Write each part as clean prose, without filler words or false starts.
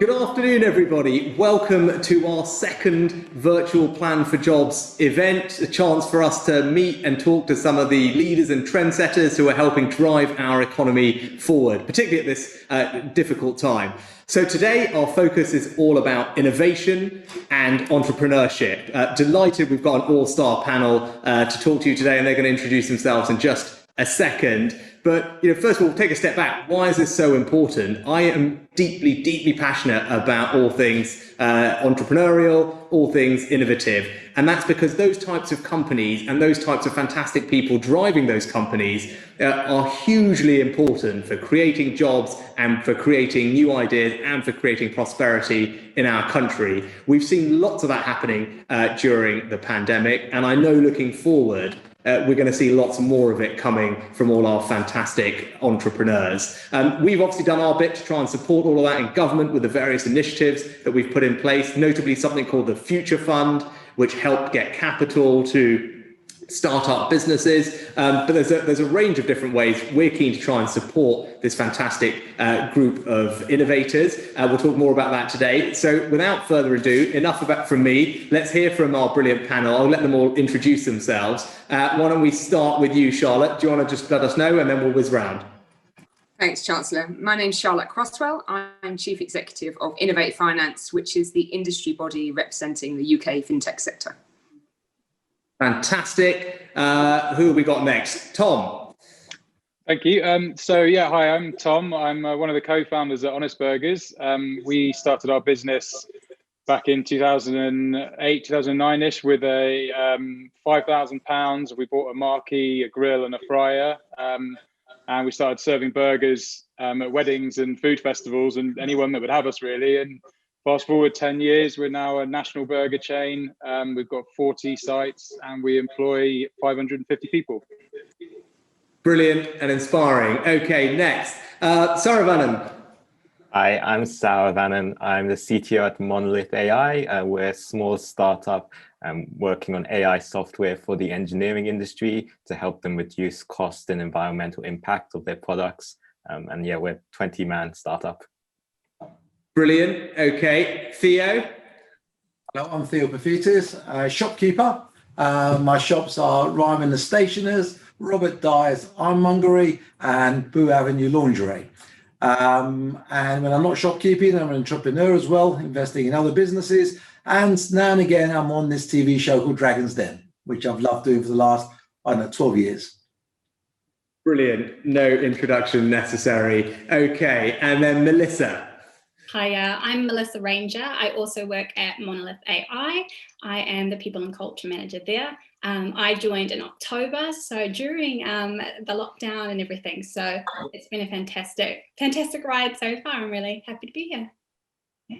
Good afternoon, everybody. Welcome to our second virtual Plan for Jobs event, a chance for us to meet and talk to some of the leaders and trendsetters who are helping drive our economy forward, particularly at this difficult time. So today, our focus is all about innovation and entrepreneurship. Delighted we've got an all-star panel to talk to you today, and they're going to introduce themselves in just a second. But first of all, take a step back. Why is this so important? I am deeply passionate about all things entrepreneurial, all things innovative. And that's because those types of companies and those types of fantastic people driving those companies are hugely important for creating jobs and for creating new ideas and for creating prosperity in our country. We've seen lots of that happening during the pandemic. And I know looking forward, we're going to see lots more of it coming from all our fantastic entrepreneurs. We've obviously done our bit to try and support all of that in government with the various initiatives that we've put in place, notably something called the Future Fund, which helped get capital to start up businesses. But there's a range of different ways we're keen to try and support this fantastic group of innovators. We'll talk more about that today. So without further ado, enough about from me. Let's hear from our brilliant panel. I'll let them all introduce themselves. Why don't we start with you, Charlotte? Do you want to just let us know and then we'll whiz round? Thanks, Chancellor. My name's Charlotte Crosswell. I'm Chief Executive of Innovate Finance, which is the industry body representing the UK fintech sector. Fantastic. Who have we got next? Tom. Thank you. Hi, I'm Tom. I'm one of the co-founders at Honest Burgers. We started our business back in 2008, 2009-ish with a £5,000. We bought a marquee, a grill and a fryer. And we started serving burgers at weddings and food festivals and anyone that would have us, really. And fast forward 10 years, we're now a national burger chain. We've got 40 sites and we employ 550 people. Brilliant and inspiring. Okay, next. Sarah Vannan. Hi, I'm Sarah Vannan. I'm the CTO at Monolith AI. We're a small startup working on AI software for the engineering industry to help them reduce cost and environmental impact of their products. We're a 20-man startup. Brilliant. Okay. Theo? Hello, I'm Theo Paphitis, shopkeeper. My shops are Ryman the Stationers, Robert Dyer's Ironmongery, and Boo Avenue Laundry. And when I'm not shopkeeping, I'm an entrepreneur as well, investing in other businesses. And now and again, I'm on this TV show called Dragon's Den, which I've loved doing for the last, 12 years. Brilliant. No introduction necessary. Okay. And then Melissa. Hi, I'm Melissa Ranger. I also work at Monolith AI. I am the People and Culture Manager there. I joined in October, so during the lockdown and everything. So it's been a fantastic ride so far. I'm really happy to be here.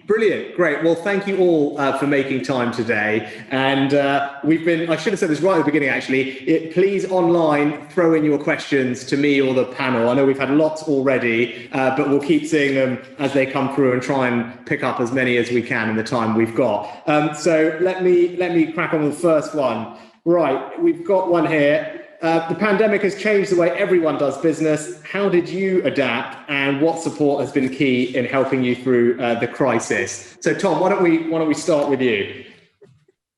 Brilliant. Great. Well, thank you all for making time today. And I should have said this right at the beginning, actually. Please online, throw in your questions to me or the panel. I know we've had lots already, but we'll keep seeing them as they come through and try and pick up as many as we can in the time we've got. So let me crack on with the first one. Right. We've got one here. The pandemic has changed the way everyone does business. How did you adapt, and what support has been key in helping you through the crisis? So, Tom, why don't we start with you?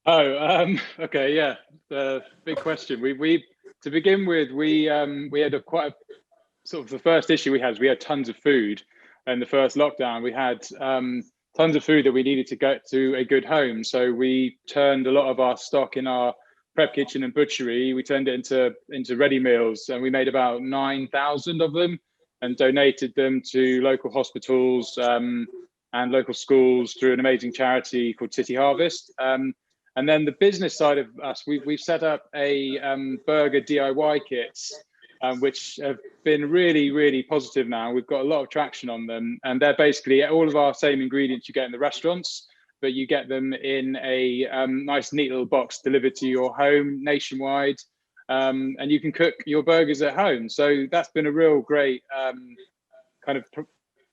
Okay, yeah, big question. We to begin with, we had the first issue we had tons of food. In the first lockdown, we had tons of food that we needed to get to a good home. So we turned a lot of our stock in our prep kitchen and butchery. We turned it into ready meals, and we made about 9,000 of them and donated them to local hospitals and local schools through an amazing charity called City Harvest. And then the business side of us, we've set up a burger DIY kits, which have been really positive now. We've got a lot of traction on them, and they're basically all of our same ingredients you get in the restaurants, but you get them in a nice, neat little box delivered to your home nationwide, and you can cook your burgers at home. So that's been a real great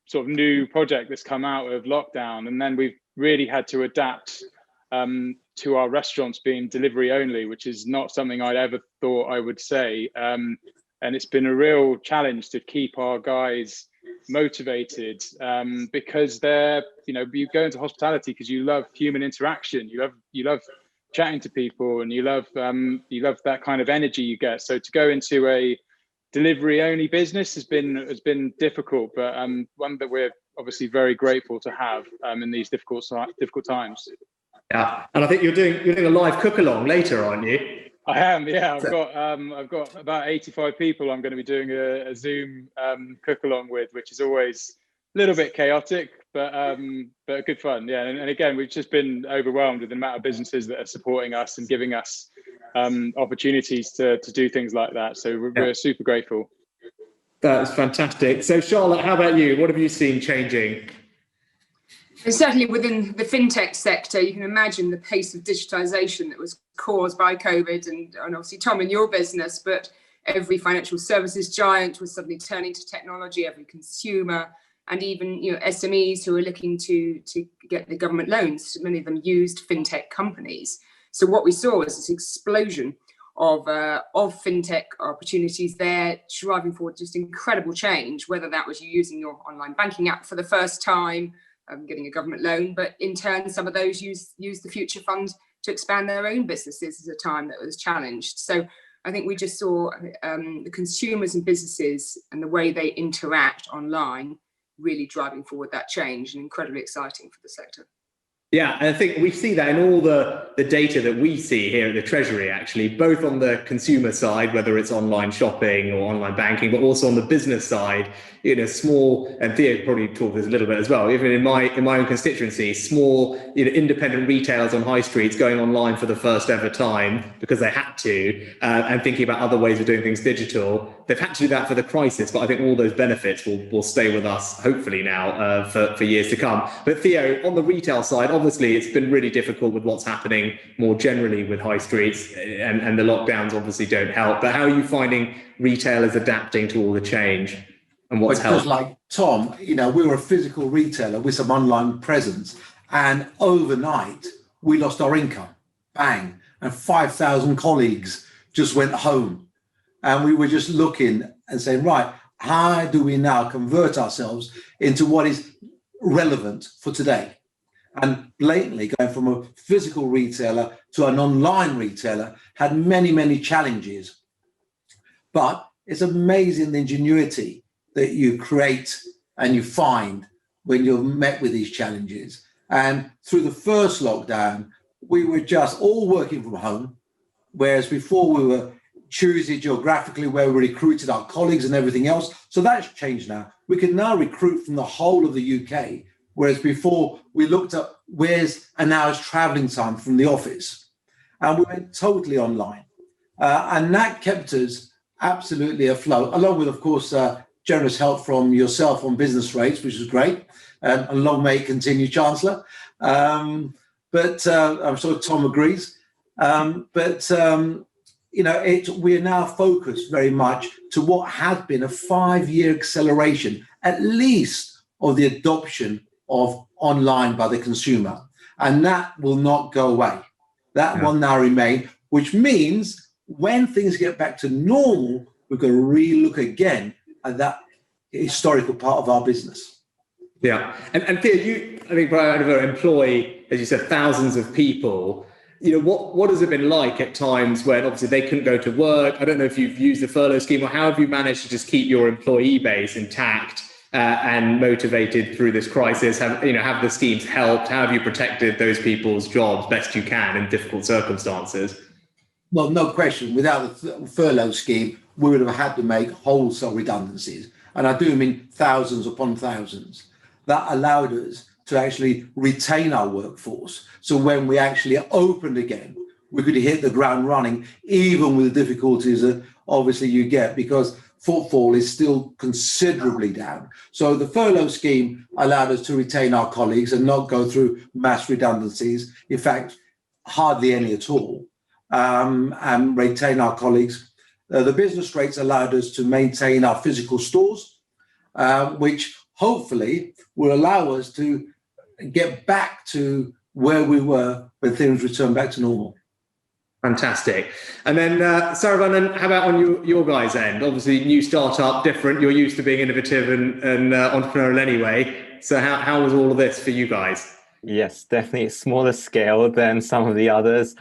sort of new project that's come out of lockdown. And then we've really had to adapt to our restaurants being delivery only, which is not something I'd ever thought I would say. And it's been a real challenge to keep our guys motivated, because they're, you go into hospitality because you love human interaction, you love chatting to people, and you love that kind of energy you get. So to go into a delivery only business has been difficult, but one that we're obviously very grateful to have in these difficult times. Yeah, and I think you're doing a live cook along later, aren't you? I am, yeah. I've got about 85 people I'm going to be doing a Zoom cook along with, which is always a little bit chaotic, but good fun. Yeah, and again, we've just been overwhelmed with the amount of businesses that are supporting us and giving us opportunities to do things like that. So we're super grateful. That's fantastic. So Charlotte, how about you? What have you seen changing? And certainly within the fintech sector, you can imagine the pace of digitization that was caused by COVID, and obviously, Tom, in your business, but every financial services giant was suddenly turning to technology, every consumer, and even SMEs who are looking to get the government loans. Many of them used fintech companies. So what we saw was this explosion of fintech opportunities there, driving forward just incredible change, whether that was you using your online banking app for the first time, getting a government loan, but in turn, some of those use the Future Fund to expand their own businesses at a time that was challenged. So I think we just saw the consumers and businesses and the way they interact online really driving forward that change, and incredibly exciting for the sector. Yeah, and I think we see that in all the data that we see here at the Treasury, actually, both on the consumer side, whether it's online shopping or online banking, but also on the business side, small, and Theo probably talked this a little bit as well, even in my own constituency, small, independent retailers on high streets going online for the first ever time because they had to, and thinking about other ways of doing things digital. They've had to do that for the crisis, but I think all those benefits will stay with us, hopefully now, for years to come. But Theo, on the retail side, obviously it's been really difficult with what's happening more generally with high streets, and the lockdowns obviously don't help. But how are you finding retailers adapting to all the change, and what's helped? Because like Tom, we were a physical retailer with some online presence, and overnight we lost our income, bang, and 5,000 colleagues just went home. And we were just looking and saying, right, how do we now convert ourselves into what is relevant for today? And blatantly going from a physical retailer to an online retailer had many, many challenges. But it's amazing the ingenuity that you create and you find when you're met with these challenges. And through the first lockdown, we were just all working from home, whereas before we were choosing geographically where we recruited our colleagues and everything else. So that's changed now. We can now recruit from the whole of the UK, whereas before we looked at where's an hour's traveling time from the office. And we went totally online. And that kept us absolutely afloat, along with, of course, generous help from yourself on business rates, which is great. And long may it continue, Chancellor. But I'm sure Tom agrees. We're now focused very much to what has been a 5-year acceleration, at least, of the adoption of online by the consumer. And that will not go away. That will now remain, which means when things get back to normal, we're going to relook again at that historical part of our business. Yeah. And Theo, you, I think, employ, as you said, thousands of people. What has it been like at times when obviously they couldn't go to work? I don't know if you've used the furlough scheme, or how have you managed to just keep your employee base intact and motivated through this crisis? Have the schemes helped? How have you protected those people's jobs best you can in difficult circumstances? Well, no question. Without the furlough scheme, we would have had to make wholesale redundancies. And I do mean thousands upon thousands. That allowed us to actually retain our workforce. So when we actually opened again, we could hit the ground running, even with the difficulties that obviously you get, because footfall is still considerably down. So the furlough scheme allowed us to retain our colleagues and not go through mass redundancies. In fact, hardly any at all, and retain our colleagues. The business rates allowed us to maintain our physical stores, which hopefully will allow us to get back to where we were when things return back to normal. Fantastic. And then, Saravanan, how about on your guys' end? Obviously, new startup, different. You're used to being innovative and entrepreneurial anyway. So how was all of this for you guys? Yes, definitely smaller scale than some of the others.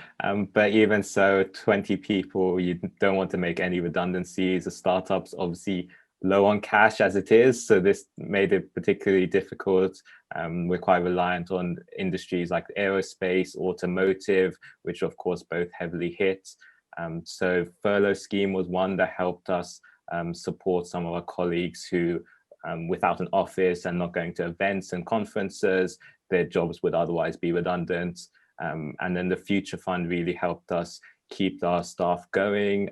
But even so, 20 people, you don't want to make any redundancies. The startup's obviously low on cash as it is. So this made it particularly difficult. We're quite reliant on industries like aerospace, automotive, which of course both heavily hit. So furlough scheme was one that helped us support some of our colleagues who, without an office and not going to events and conferences, their jobs would otherwise be redundant. And then the Future Fund really helped us keep our staff going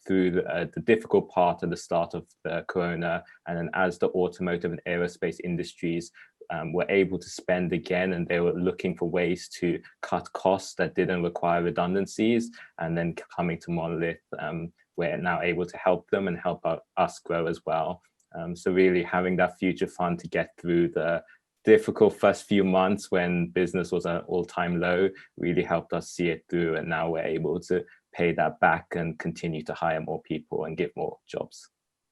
through the difficult part at the start of the corona. And then as the automotive and aerospace industries were able to spend again, and they were looking for ways to cut costs that didn't require redundancies, and then coming to Monolith, we're now able to help them and help us grow as well. So really having that Future Fund to get through the difficult first few months when business was at all-time low really helped us see it through, and now we're able to pay that back and continue to hire more people and give more jobs.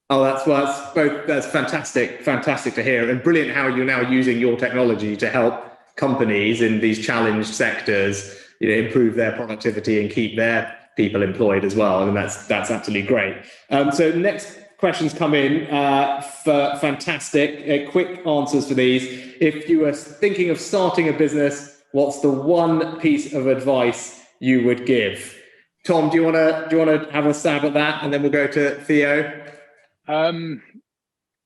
Oh, that's fantastic to hear, and brilliant how you're now using your technology to help companies in these challenged sectors, improve their productivity and keep their people employed as well. And that's absolutely great. So next questions come in for fantastic, quick answers for these. If you were thinking of starting a business, what's the one piece of advice you would give? Tom, do you want to have a stab at that, and then we'll go to Theo?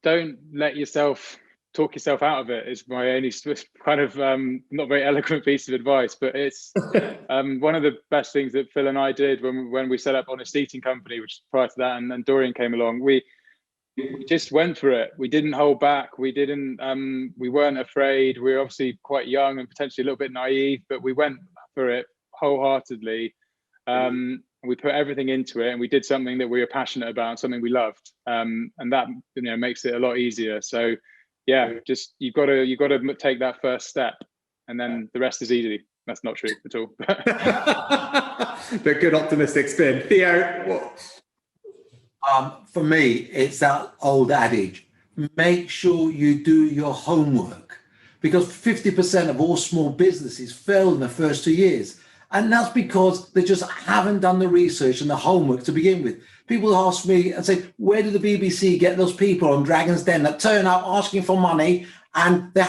Don't let yourself talk yourself out of it. Is my only kind of not very eloquent piece of advice, but it's one of the best things that Phil and I did when we set up Honest Eating Company, which prior to that, and Dorian came along. We just went for it. We didn't hold back. We weren't afraid. We were obviously quite young and potentially a little bit naive, but we went for it wholeheartedly. We put everything into it, and we did something that we were passionate about, something we loved, and that makes it a lot easier. So yeah, just you've got to take that first step, and then the rest is easy. That's not true at all. But good optimistic spin. Theo, what? For me, it's that old adage: make sure you do your homework, because 50% of all small businesses fail in the first 2 years. And that's because they just haven't done the research and the homework to begin with. People ask me and say, where did the BBC get those people on Dragon's Den that turn up asking for money and they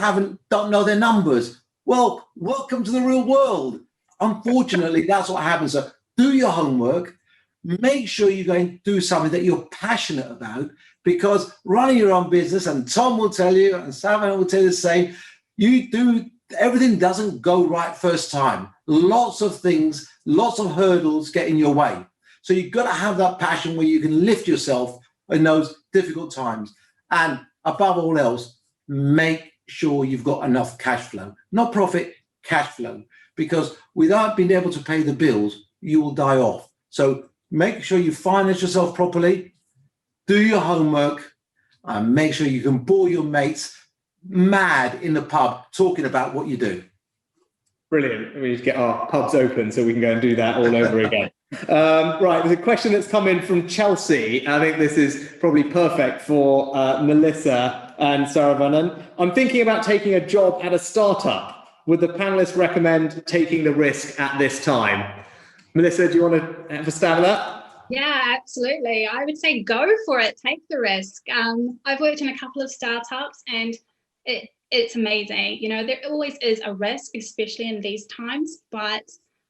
don't know their numbers? Well, welcome to the real world. Unfortunately, that's what happens. So do your homework, make sure you're going to do something that you're passionate about, because running your own business, and Tom will tell you, and Savannah will tell you the same, everything doesn't go right first time. Lots of things, lots of hurdles get in your way. So you've got to have that passion where you can lift yourself in those difficult times. And above all else, make sure you've got enough cash flow, not profit, cash flow, because without being able to pay the bills, you will die off. So make sure you finance yourself properly, do your homework, and make sure you can bore your mates mad in the pub talking about what you do. Brilliant. We need to get our pubs open so we can go and do that all over again. Right, there's a question that's come in from Chelsea. I think this is probably perfect for Melissa and Saravanan. I'm thinking about taking a job at a startup. Would the panelists recommend taking the risk at this time? Melissa, do you want to have a stab at that? Yeah, absolutely. I would say go for it. Take the risk. I've worked in a couple of startups, and it's amazing. There always is a risk, especially in these times, but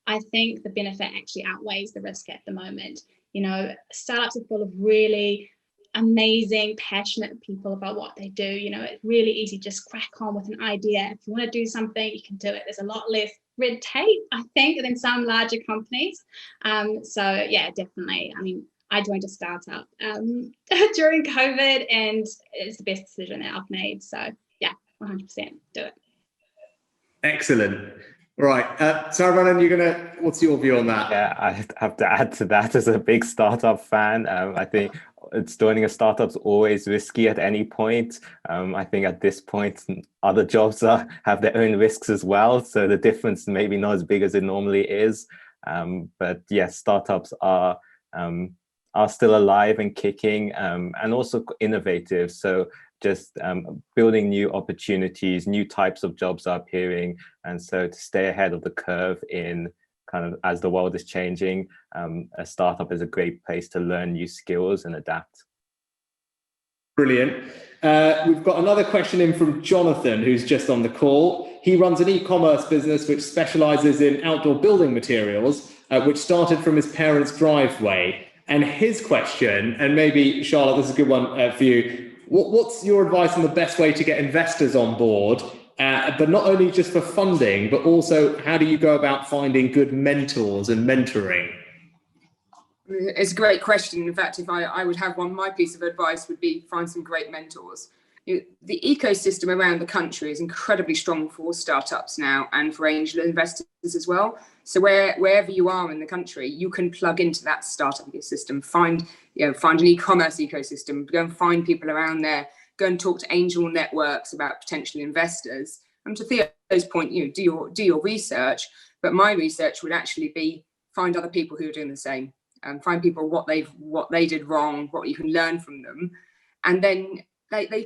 I think the benefit actually outweighs the risk at the moment. Startups are full of really amazing, passionate people about what they do. It's really easy to just crack on with an idea. If you want to do something, you can do it. There's a lot less red tape, I think, than some larger companies. So yeah, definitely. I joined a startup during COVID, and it's the best decision that I've made. So yeah, 100% do it. Excellent. Right. Saravanan, what's your view on that? Yeah, I have to add to that as a big startup fan. I think joining a startup's always risky at any point. I think at this point, other jobs have their own risks as well. So the difference maybe not as big as it normally is. But yes, startups are still alive and kicking, and also innovative. So just building new opportunities, new types of jobs are appearing. And so to stay ahead of the curve in kind of as the world is changing, a startup is a great place to learn new skills and adapt. Brilliant. We've got another question in from Jonathan, who's just on the call. He runs an e-commerce business which specializes in outdoor building materials, which started from his parents' driveway. And his question, and maybe Charlotte, this is a good one for you. What's your advice on the best way to get investors on board, but not only just for funding, but also how do you go about finding good mentors and mentoring? It's a great question. In fact, if I would have one, my piece of advice would be find some great mentors. The ecosystem around the country is incredibly strong for startups now and for angel investors as well. So wherever you are in the country, you can plug into that startup ecosystem, find an e-commerce ecosystem, go and find people around there, go and talk to angel networks about potential investors. And to Theo's point, do your research, but my research would actually be find other people who are doing the same, and find people what they did wrong, what you can learn from them, and then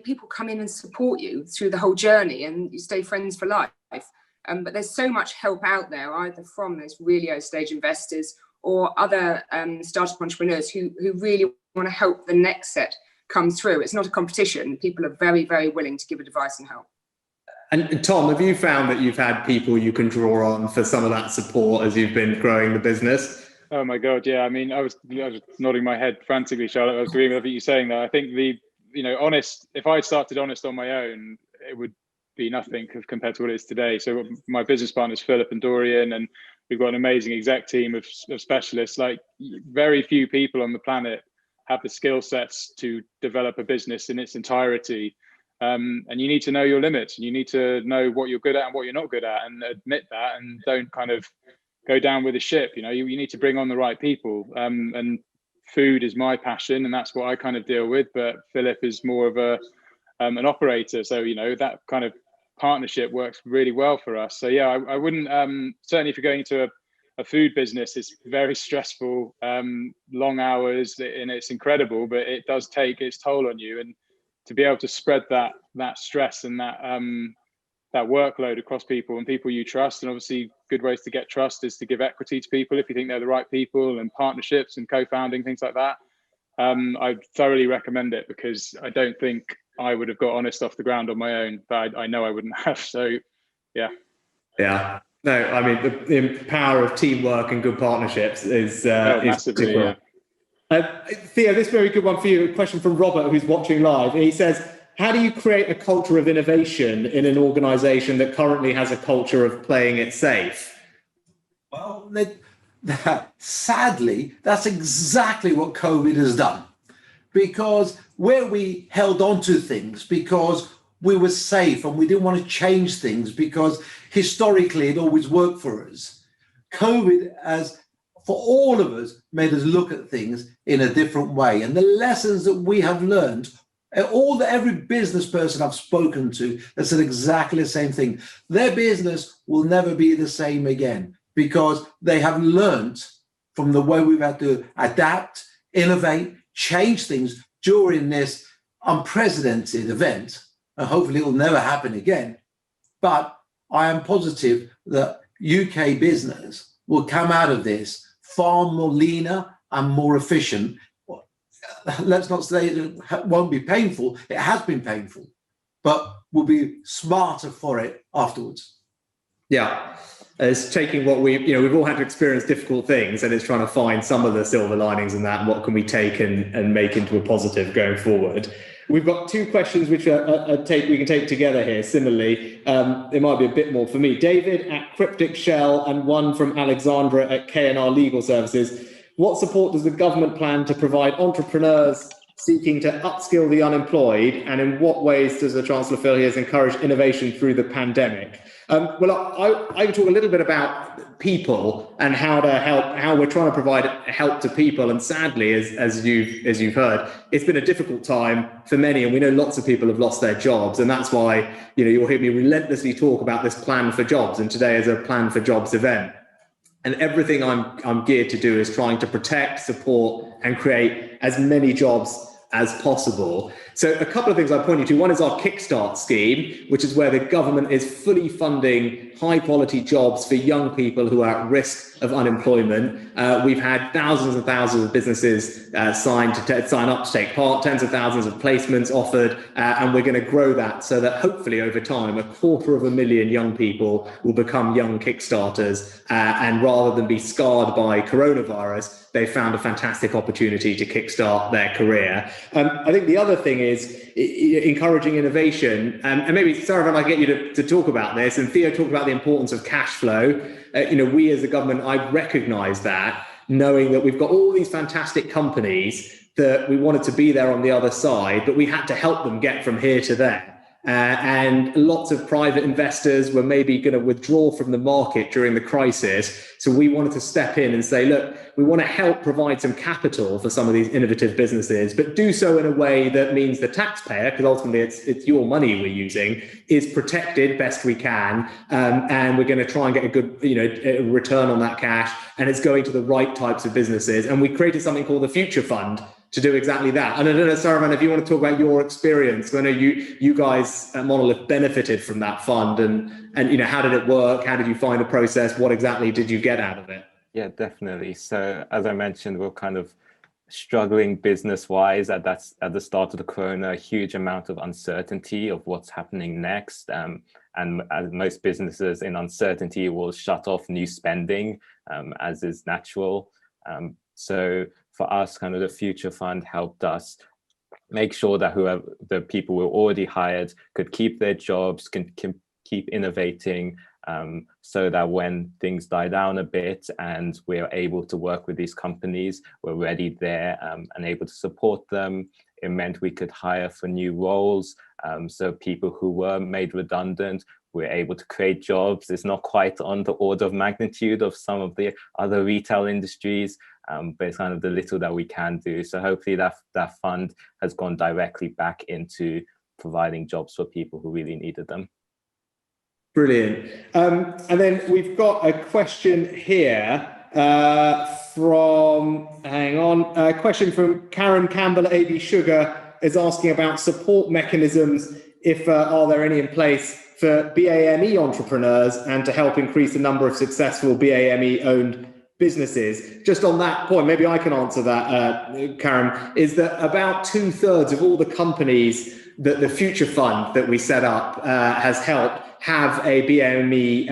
people come in and support you through the whole journey, and you stay friends for life. But there's so much help out there, either from those really early stage investors or other startup entrepreneurs who really want to help the next set come through. It's not a competition. People are very, very willing to give advice and help. And Tom, have you found that you've had people you can draw on for some of that support as you've been growing the business? Oh my God, yeah. I mean, I was nodding my head frantically, Charlotte. I was agreeing with everything you're saying there. I think honest, if I started honest on my own, it would be nothing compared to what it is today. So my business partners, Philip and Dorian, and we've got an amazing exec team of specialists. Like, very few people on the planet have the skill sets to develop a business in its entirety. And you need to know your limits, and you need to know what you're good at and what you're not good at, and admit that, and don't kind of go down with the ship. You need to bring on the right people. And food is my passion, and that's what I kind of deal with. But Philip is more of an operator, so that kind of partnership works really well for us. So yeah, I wouldn't certainly if you're going into a food business, it's very stressful, long hours, and it's incredible, but it does take its toll on you. And to be able to spread that stress and that workload across people and people you trust, and obviously good ways to get trust is to give equity to people if you think they're the right people, and partnerships and co-founding, things like that. I thoroughly recommend it, because I don't think I would have got honest off the ground on my own, but I know I wouldn't have. So yeah. No, I mean, the power of teamwork and good partnerships is massively, yeah. Theo, this is a very good one for you. A question from Robert, who's watching live. He says, how do you create a culture of innovation in an organization that currently has a culture of playing it safe? Well, sadly, that's exactly what COVID has done. Because where we held on to things because we were safe and we didn't want to change things because historically it always worked for us, COVID has, for all of us, made us look at things in a different way. And the lessons that we have learned, every business person I've spoken to has said exactly the same thing. Their business will never be the same again because they have learned from the way we've had to adapt, innovate, change things during this unprecedented event. And hopefully it will never happen again. But I am positive that UK business will come out of this far more leaner and more efficient. Let's not say it won't be painful. It has been painful, but we'll be smarter for it afterwards. Yeah, it's taking what we've all had to experience difficult things, and it's trying to find some of the silver linings in that, and what can we take and make into a positive going forward. We've got two questions which we can take together here. Similarly, it might be a bit more for me. David at Cryptic Shell, and one from Alexandra at K&R Legal Services. What support does the government plan to provide entrepreneurs seeking to upskill the unemployed, and in what ways does the Chancellor feel he has encouraged innovation through the pandemic? Well, I can talk a little bit about people and how we're trying to provide help to people. And sadly, as you've heard, it's been a difficult time for many, and we know lots of people have lost their jobs, and that's why you'll hear me relentlessly talk about this plan for jobs, and today is a plan for jobs event. And everything I'm geared to do is trying to protect, support, and create as many jobs as possible. So a couple of things I point you to. One is our Kickstart scheme, which is where the government is fully funding high quality jobs for young people who are at risk of unemployment. We've had thousands and thousands of businesses sign up to take part, tens of thousands of placements offered, and we're going to grow that so that hopefully over time, 250,000 young people will become young Kickstarters, and rather than be scarred by coronavirus, they found a fantastic opportunity to kickstart their career. I think the other thing is encouraging innovation, and maybe Sarah, if I get you to talk about this, and Theo talked about the importance of cash flow. We as a government, I recognise that, knowing that we've got all these fantastic companies that we wanted to be there on the other side, but we had to help them get from here to there. And lots of private investors were maybe going to withdraw from the market during the crisis. So we wanted to step in and say, look, we want to help provide some capital for some of these innovative businesses, but do so in a way that means the taxpayer, because ultimately it's your money we're using, is protected best we can. And we're going to try and get a good return on that cash. And it's going to the right types of businesses. And we created something called the Future Fund to do exactly that. And I don't know, Sarah, if you want to talk about your experience, I know you guys at Monolith benefited from that fund, and how did it work? How did you find the process? What exactly did you get out of it? Yeah, definitely. So as I mentioned, we're kind of struggling business-wise at the start of the corona, a huge amount of uncertainty of what's happening next. And as most businesses in uncertainty will shut off new spending, as is natural. So for us, kind of the Future Fund helped us make sure that whoever the people who were already hired could keep their jobs, can keep innovating, so that when things die down a bit and we're able to work with these companies, we're ready there and able to support them. It meant we could hire for new roles. So people who were made redundant, we're able to create jobs. It's not quite on the order of magnitude of some of the other retail industries, but it's kind of the little that we can do. So hopefully that fund has gone directly back into providing jobs for people who really needed them. Brilliant. And then we've got a question here a question from Karen Campbell at AB Sugar is asking about support mechanisms, are there any in place for BAME entrepreneurs and to help increase the number of successful BAME owned businesses. Just on that point, maybe I can answer that, Karen, is that about 2/3 of all the companies that the Future Fund that we set up has helped have a BAME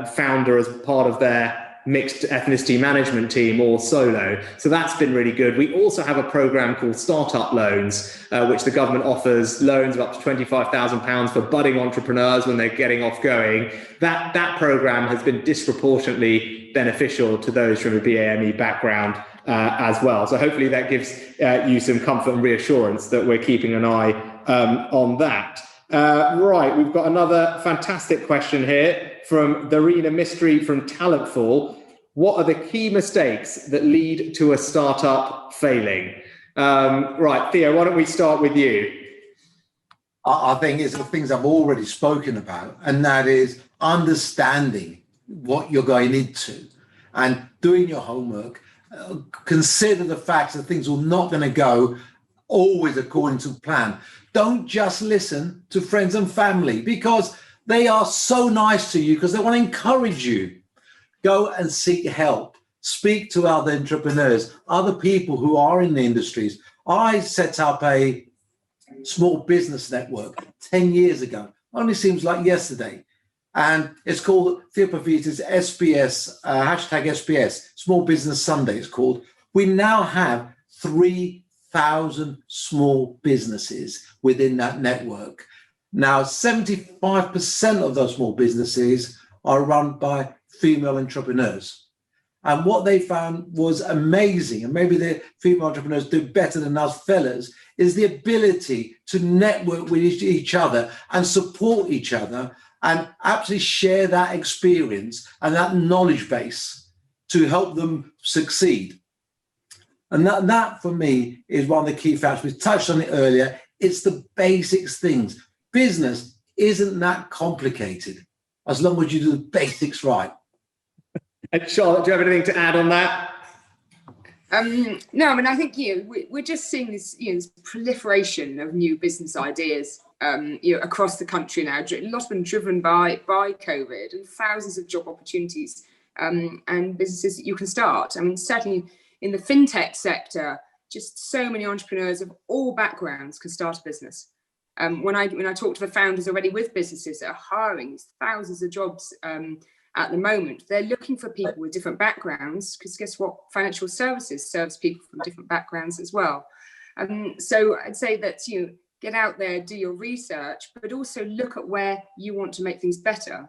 founder as part of their mixed ethnicity management team or solo. So that's been really good. We also have a program called Startup Loans, which the government offers loans of up to £25,000 for budding entrepreneurs when they're getting off going. That program has been disproportionately beneficial to those from a BAME background as well. So hopefully that gives you some comfort and reassurance that we're keeping an eye on that. Right, we've got another fantastic question here from Darina Mystery from Talentful. What are the key mistakes that lead to a startup failing? Right, Theo, why don't we start with you? I think it's the things I've already spoken about, and that is understanding what you're going into and doing your homework. Consider the fact that things are not going to go always according to plan. Don't just listen to friends and family because they are so nice to you because they want to encourage you. Go and seek help. Speak to other entrepreneurs, other people who are in the industries. I set up a small business network 10 years ago. Only seems like yesterday. And it's called Theo Paphitis SBS, hashtag SBS, Small Business Sunday it's called. We now have 3,000 small businesses within that network. Now, 75% of those small businesses are run by female entrepreneurs. And what they found was amazing, and maybe the female entrepreneurs do better than us fellas, is the ability to network with each other and support each other and actually share that experience and that knowledge base to help them succeed. And that for me is one of the key factors. We touched on it earlier. It's the basics things. Business isn't that complicated as long as you do the basics right. And Charlotte, do you have anything to add on that? No, I mean, I think we're just seeing this proliferation of new business ideas across the country now. A lot of them driven by COVID, and thousands of job opportunities and businesses that you can start. I mean, certainly in the fintech sector, just so many entrepreneurs of all backgrounds can start a business. When I talk to the founders already with businesses that are hiring thousands of jobs at the moment, they're looking for people with different backgrounds, because guess what? Financial services serves people from different backgrounds as well. So I'd say that get out there, do your research, but also look at where you want to make things better.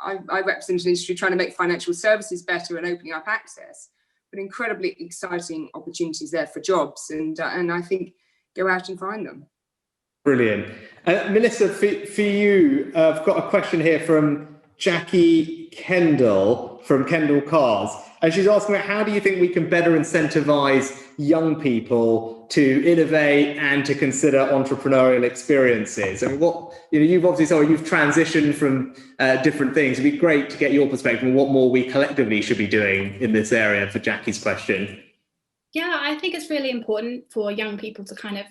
I represent an industry trying to make financial services better and opening up access, but incredibly exciting opportunities there for jobs, and I think go out and find them. Brilliant. Melissa, for you, I've got a question here from Jackie Kendall from Kendall Cars. And she's asking about, how do you think we can better incentivize young people to innovate and to consider entrepreneurial experiences? I mean, you've obviously you've transitioned from different things. It'd be great to get your perspective on what more we collectively should be doing in this area for Jackie's question. Yeah, I think it's really important for young people to kind of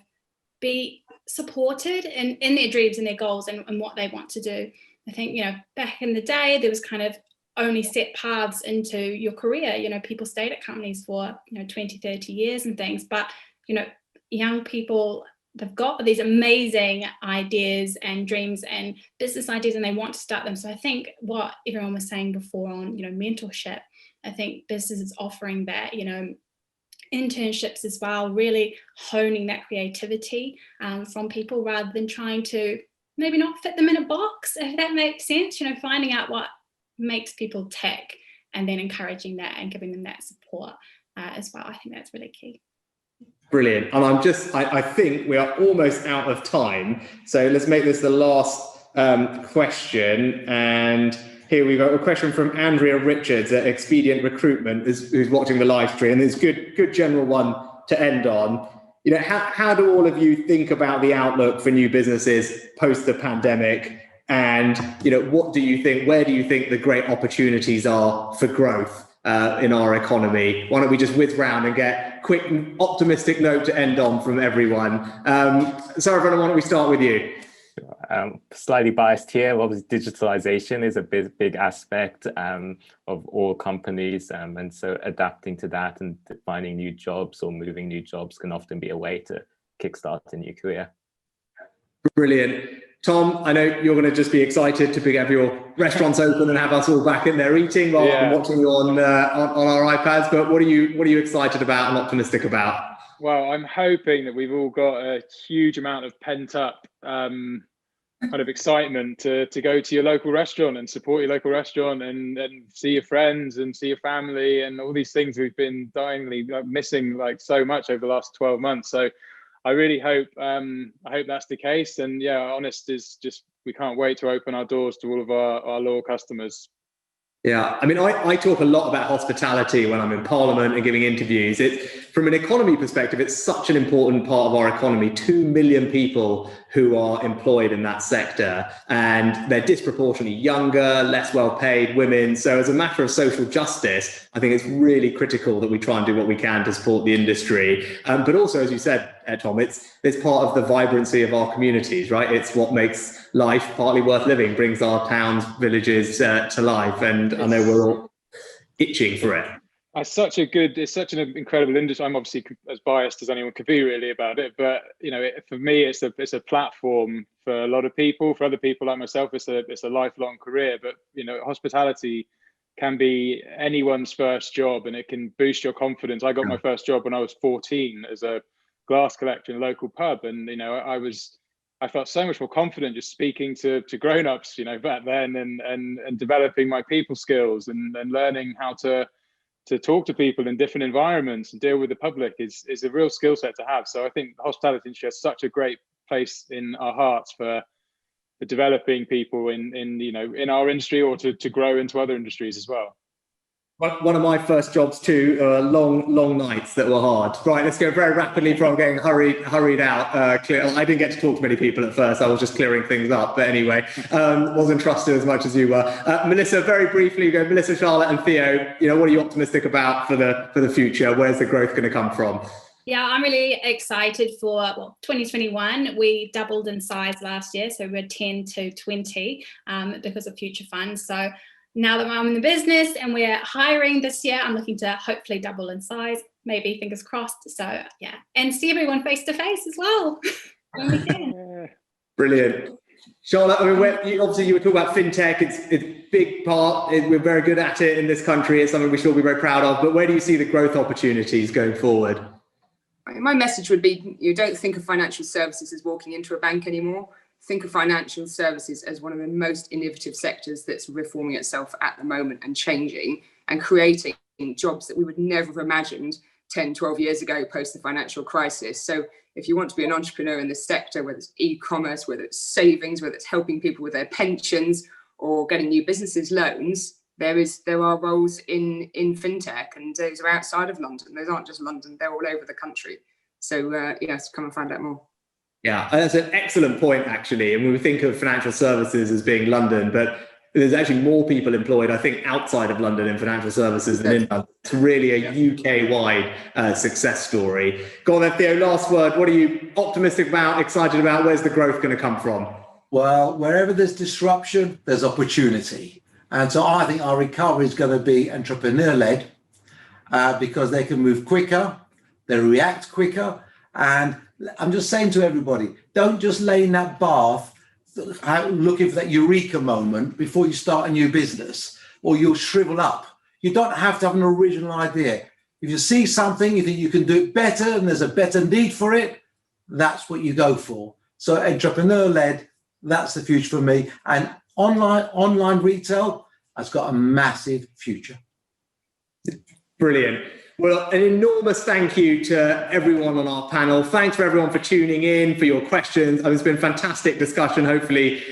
be supported in their dreams and their goals and what they want to do. I think, back in the day, there was kind of only set paths into your career. People stayed at companies for, 20, 30 years and things. But, young people, they've got these amazing ideas and dreams and business ideas, and they want to start them. So I think what everyone was saying before on, mentorship, I think business is offering that, internships as well, really honing that creativity from people, rather than trying to maybe not fit them in a box, if that makes sense. Finding out what makes people tick and then encouraging that and giving them that support as well. I think that's really key. Brilliant. And I think we are almost out of time. So let's make this the last question. And here we've got a question from Andrea Richards at Expedient Recruitment, who's watching the live stream. It's a good general one to end on. How do all of you think about the outlook for new businesses post the pandemic? And, what do you think, where do you think the great opportunities are for growth in our economy? Why don't we just whiz round and get a quick optimistic note to end on from everyone? Sarah Vannan, why don't we start with you? Slightly biased here. Obviously, digitalization is a big aspect of all companies, and so adapting to that and finding new jobs or moving new jobs can often be a way to kickstart a new career. Brilliant. Tom, I know you're going to just be excited to have your restaurants open and have us all back in there eating rather than watching you on our iPads. But what are you excited about and optimistic about? Well, I'm hoping that we've all got a huge amount of pent up kind of excitement to go to your local restaurant and support your local restaurant and see your friends and see your family and all these things we've been dyingly missing so much over the last 12 months. So I really hope that's the case. And yeah, honest is just, we can't wait to open our doors to all of our loyal customers. Yeah, I mean, I talk a lot about hospitality when I'm in Parliament and giving interviews. From an economy perspective, it's such an important part of our economy. 2 million people who are employed in that sector, and they're disproportionately younger, less well paid women. So as a matter of social justice, I think it's really critical that we try and do what we can to support the industry. But also, as you said, Tom, it's part of the vibrancy of our communities, right? It's what makes life partly worth living, brings our towns, villages to life. And I know we're all itching for it. It's such an incredible industry. I'm obviously as biased as anyone could be really about it, but for me, it's a platform for a lot of people. For other people like myself, it's a lifelong career. But hospitality can be anyone's first job, and it can boost your confidence. I got my first job when I was 14 as a glass collector in a local pub, and I felt so much more confident just speaking to grown-ups, back then, and developing my people skills and learning how to talk to people in different environments and deal with the public is a real skill set to have. So I think the hospitality industry has such a great place in our hearts for developing people in our industry, or to grow into other industries as well. One of my first jobs too, long nights that were hard. Right, let's go very rapidly from getting hurried out. I didn't get to talk to many people at first. I was just clearing things up. But anyway, wasn't trusted as much as you were. Melissa, very briefly, Melissa, Charlotte, and Theo. What are you optimistic about for the future? Where's the growth going to come from? Yeah, I'm really excited for 2021. We doubled in size last year, so we're 10 to 20 because of future funds. So now that I'm in the business and we're hiring this year, I'm looking to hopefully double in size, maybe fingers crossed. So yeah, and see everyone face to face as well when we can. Brilliant. Charlotte, obviously you were talking about fintech. It's a big part. We're very good at it in this country. It's something we should all be very proud of. But where do you see the growth opportunities going forward? My message would be, you don't think of financial services as walking into a bank anymore. Think of financial services as one of the most innovative sectors that's reforming itself at the moment and changing and creating jobs that we would never have imagined 10, 12 years ago post the financial crisis. So if you want to be an entrepreneur in this sector, whether it's e-commerce, whether it's savings, whether it's helping people with their pensions or getting new businesses loans, there are roles in fintech, and those are outside of London. Those aren't just London, they're all over the country. So yes, come and find out more. Yeah, that's an excellent point, actually. And we think of financial services as being London, but there's actually more people employed, I think, outside of London in financial services than in London. It's really a UK-wide success story. Go on then, Theo, last word. What are you optimistic about, excited about? Where's the growth going to come from? Well, wherever there's disruption, there's opportunity. And so I think our recovery is going to be entrepreneur-led because they can move quicker, they react quicker, and I'm just saying to everybody, don't just lay in that bath looking for that eureka moment before you start a new business, or you'll shrivel up. You don't have to have an original idea. If you see something, you think you can do it better and there's a better need for it, that's what you go for. So entrepreneur-led, that's the future for me. And online retail has got a massive future. Brilliant. Well, an enormous thank you to everyone on our panel. Thanks for everyone for tuning in, for your questions. It's been a fantastic discussion. Hopefully,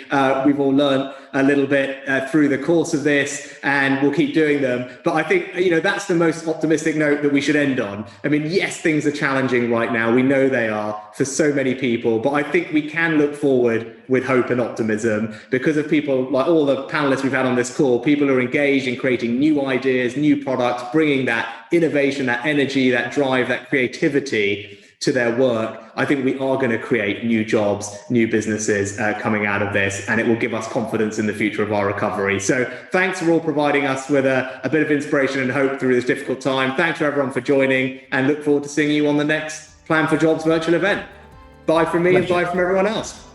we've all learned a little bit through the course of this, and we'll keep doing them. But I think, that's the most optimistic note that we should end on. Yes, things are challenging right now. We know they are for so many people, but I think we can look forward with hope and optimism because of people like all the panelists we've had on this call. People who are engaged in creating new ideas, new products, bringing that innovation, that energy, that drive, that creativity to their work. I think we are going to create new jobs, new businesses coming out of this, and it will give us confidence in the future of our recovery. So thanks for all providing us with a bit of inspiration and hope through this difficult time. Thanks for everyone for joining, and look forward to seeing you on the next Plan for Jobs virtual event. Bye from me and bye from everyone else.